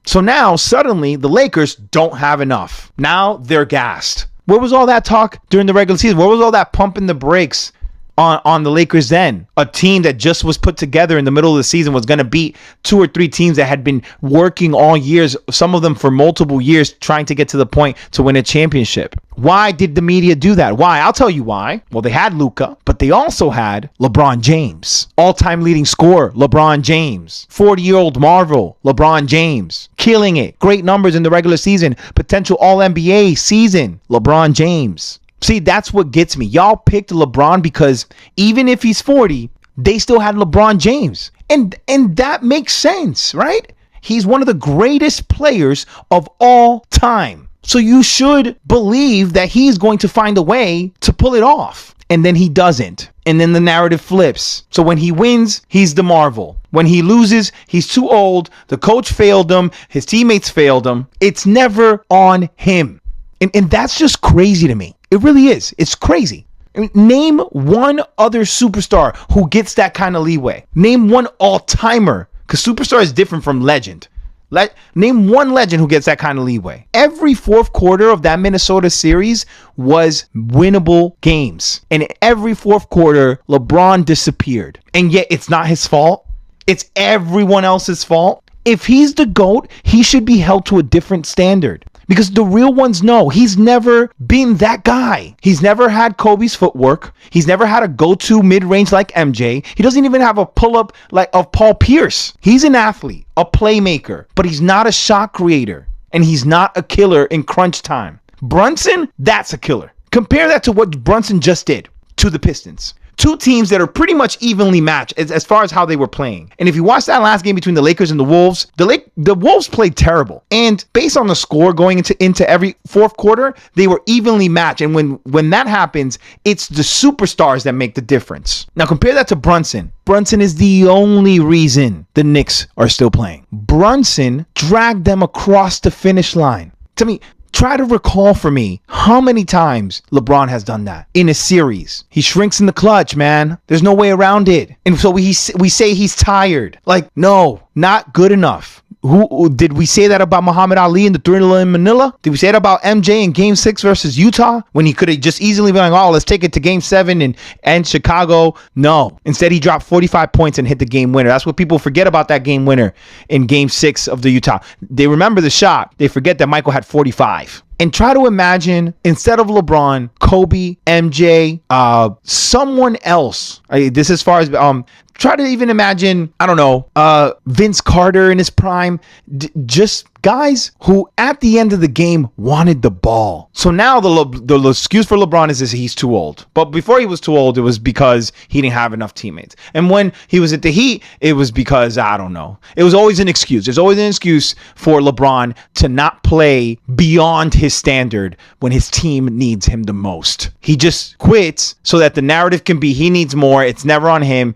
So now suddenly the Lakers don't have enough. Now they're gassed. Where was all that talk during the regular season? Where was all that pumping the brakes on the Lakers then? A team that just was put together in the middle of the season was going to beat 2 or 3 teams that had been working all years, some of them for multiple years, trying to get to the point to win a championship. Why did the media do that? Why? I'll tell you why. Well, they had Luka, but they also had LeBron James. All-time leading scorer, LeBron James. 40-year-old Marvel, LeBron James. Killing it. Great numbers in the regular season. Potential All-NBA season, LeBron James. See, that's what gets me. Y'all picked LeBron because even if he's 40, they still had LeBron James. And that makes sense, right? He's one of the greatest players of all time. So you should believe that he's going to find a way to pull it off. And then he doesn't. And then the narrative flips. So when he wins, he's the Marvel. When he loses, he's too old. The coach failed him. His teammates failed him. It's never on him. And that's just crazy to me. It really is. It's crazy. I mean, name one other superstar who gets that kind of leeway. Name one all-timer, because superstar is different from legend. Name one legend who gets that kind of leeway. Every fourth quarter of that Minnesota series was winnable games. And in every fourth quarter, LeBron disappeared. And yet it's not his fault. It's everyone else's fault. If he's the GOAT, he should be held to a different standard. Because the real ones know he's never been that guy. He's never had Kobe's footwork. He's never had a go-to mid-range like MJ. He doesn't even have a pull-up like of Paul Pierce. He's an athlete, a playmaker, but he's not a shot creator. And he's not a killer in crunch time. Brunson, that's a killer. Compare that to what Brunson just did to the Pistons. 2 teams that are pretty much evenly matched as far as how they were playing. And if you watch that last game between the Lakers and the Wolves, the Wolves played terrible. And based on the score going into every fourth quarter, they were evenly matched. And when that happens, it's the superstars that make the difference. Now compare that to Brunson. Brunson is the only reason the Knicks are still playing. Brunson dragged them across the finish line. To me, try to recall for me how many times LeBron has done that in a series. He shrinks in the clutch, man. There's no way around it. And so we say he's tired. Like, no, not good enough. Who did we say that about Muhammad Ali in the Thriller in Manila? Did we say that about MJ in Game 6 versus Utah when he could have just easily been like, oh, let's take it to Game 7 and Chicago? No. Instead, he dropped 45 points and hit the game winner. That's what people forget about that game winner in Game 6 of the Utah. They remember the shot. They forget that Michael had 45. And try to imagine, instead of LeBron, Kobe, MJ, someone else. This as far as try to even imagine, I don't know, Vince Carter in his prime. Just guys who at the end of the game wanted the ball. So now the excuse for LeBron is he's too old. But before he was too old, it was because he didn't have enough teammates. And when he was at the Heat, it was because, I don't know. It was always an excuse. There's always an excuse for LeBron to not play beyond his standard when his team needs him the most. He just quits so that the narrative can be he needs more. It's never on him.